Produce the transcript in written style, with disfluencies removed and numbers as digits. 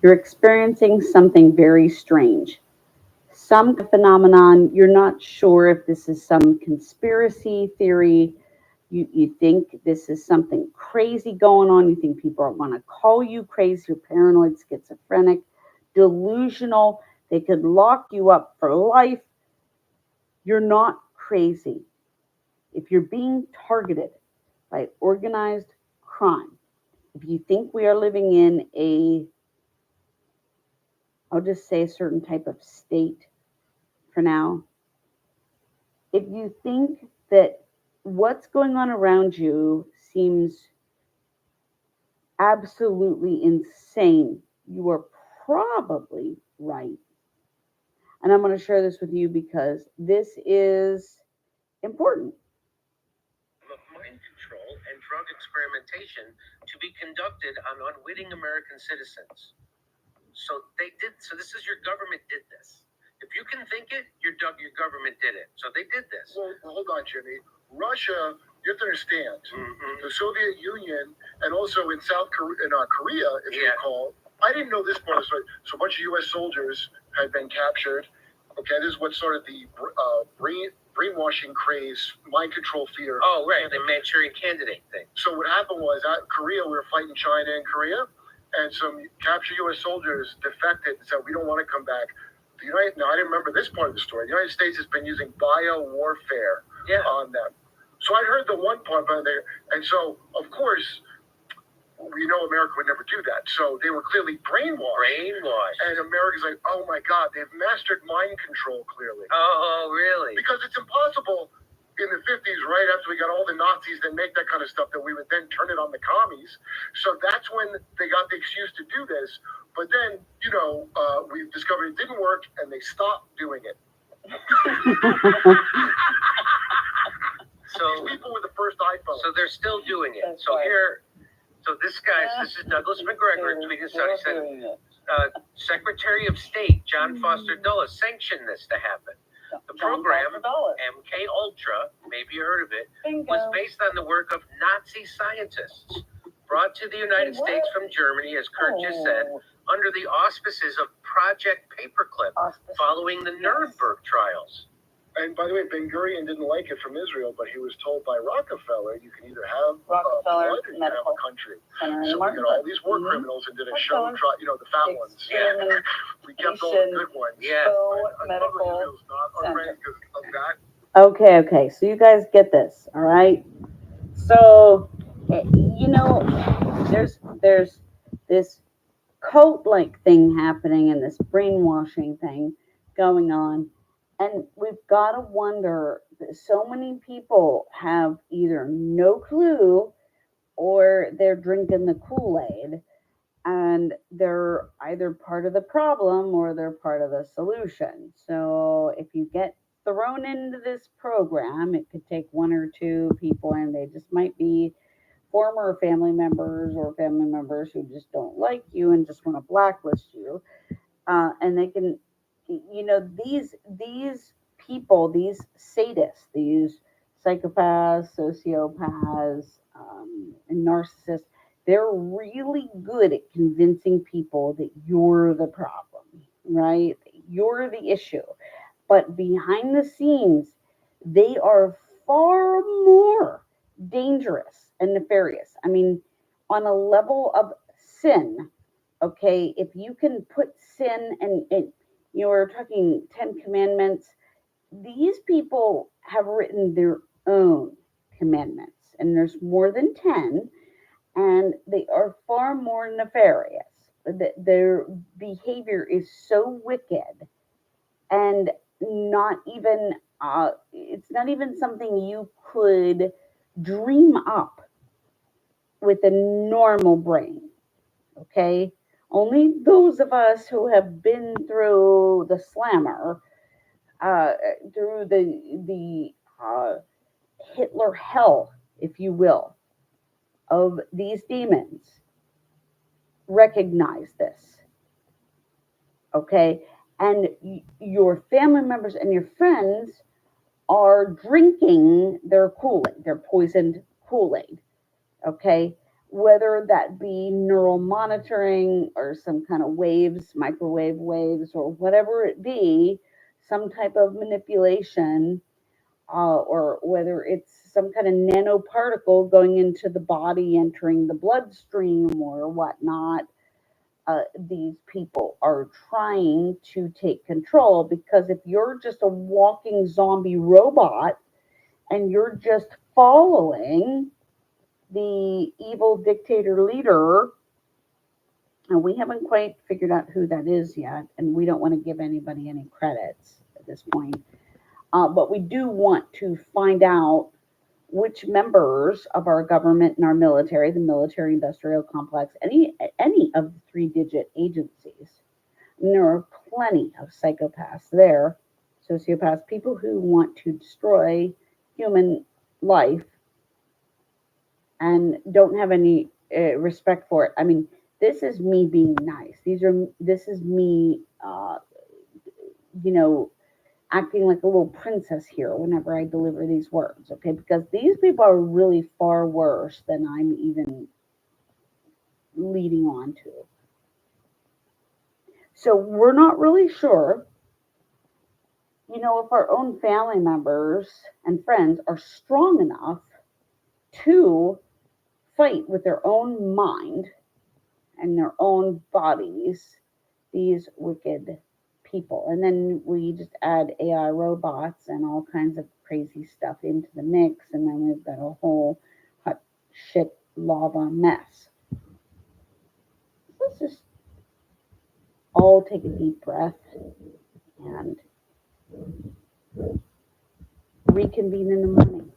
You're experiencing something very strange. Some phenomenon, you're not sure if this is some conspiracy theory. You think this is something crazy going on. You think people are going to call you crazy, you're paranoid, schizophrenic, delusional. They could lock you up for life. You're not crazy. If you're being targeted by organized crime, if you think we are living in a, I'll just say a certain type of state for now, if you think that what's going on around you seems absolutely insane, you are probably right. And I'm going to share this with you because this is important. Of mind control and drug experimentation to be conducted on unwitting American citizens. So they did. So this is your government did this. If you can think it, your government did it. So they did this. Well, hold on, Jimmy. Russia, you have to understand, the Soviet Union, and also in Korea, if you recall. I didn't know this part of the story. So a bunch of U.S. soldiers had been captured. Okay, this is what started the brainwashing craze, mind control fear. Oh, right, the Manchurian Candidate thing. So what happened was, at Korea, we were fighting China and Korea, and some captured U.S. soldiers defected and said, we don't want to come back. Now, I didn't remember this part of the story. The United States has been using bio warfare on them. So I heard the one part about there. And so, of course, we know America would never do that. So they were clearly brainwashed. And America's like, oh my God, they've mastered mind control clearly. Oh, really? Because it's impossible in the 50s, right after we got all the Nazis that make that kind of stuff, that we would then turn it on the commies. So that's when they got the excuse to do this. But then, we discovered it didn't work, and they stopped doing it. So these people with the first iPhone. So they're still doing it. So here, this is Douglas McGregor tweeting this out. He said, Secretary of State John Foster Dulles sanctioned this to happen. The program, MK Ultra, maybe you heard of it, was based on the work of Nazi scientists brought to the United States from Germany, as Kurt just said, under the auspices of Project Paperclip, following the Nuremberg trials. And by the way, Ben Gurion didn't like it from Israel, but he was told by Rockefeller, you can either have blood or you can have a country. So we got all these war criminals and did a show, the fat ones. We kept all the good ones. Medical because of that. Okay. So you guys get this, all right? So, there's this cult-like thing happening and this brainwashing thing going on. And we've got to wonder that so many people have either no clue or they're drinking the Kool-Aid, and they're either part of the problem or they're part of the solution. So if you get thrown into this program, it could take one or two people, and they just might be former family members or family members who just don't like you and just want to blacklist you. And they can, these people, these sadists, these psychopaths, sociopaths, and narcissists, they're really good at convincing people that you're the problem, right? You're the issue. But behind the scenes, they are far more dangerous and nefarious. I mean, on a level of sin, okay, if you can put sin and you're talking 10 commandments, these people have written their own commandments, and there's more than 10, and they are far more nefarious. Their behavior is so wicked, and not even it's not even something you could dream up with a normal brain. Okay, only those of us who have been through the slammer, through the Hitler hell, if you will, of these demons, recognize this. Okay, and your family members and your friends are drinking their Kool-Aid, their poisoned Kool-Aid. Okay, whether that be neural monitoring or some kind of waves, microwave waves, or whatever it be, some type of manipulation, or whether it's some kind of nanoparticle going into the body, entering the bloodstream or whatnot. These people are trying to take control, because if you're just a walking zombie robot and you're just following the evil dictator leader, and we haven't quite figured out who that is yet, and we don't want to give anybody any credits at this point, but we do want to find out which members of our government and our military, the military industrial complex, any of the three-digit agencies. And there are plenty of psychopaths there, sociopaths, people who want to destroy human life and don't have any respect for it. I mean, this is me being nice. This is me, you know, acting like a little princess here whenever I deliver these words, okay? Because these people are really far worse than I'm even leading on to. So we're not really sure, if our own family members and friends are strong enough to fight with their own mind and their own bodies these wicked people. And then we just add AI robots and all kinds of crazy stuff into the mix, and then we've got a whole hot shit lava mess. Let's just all take a deep breath and reconvene in the morning.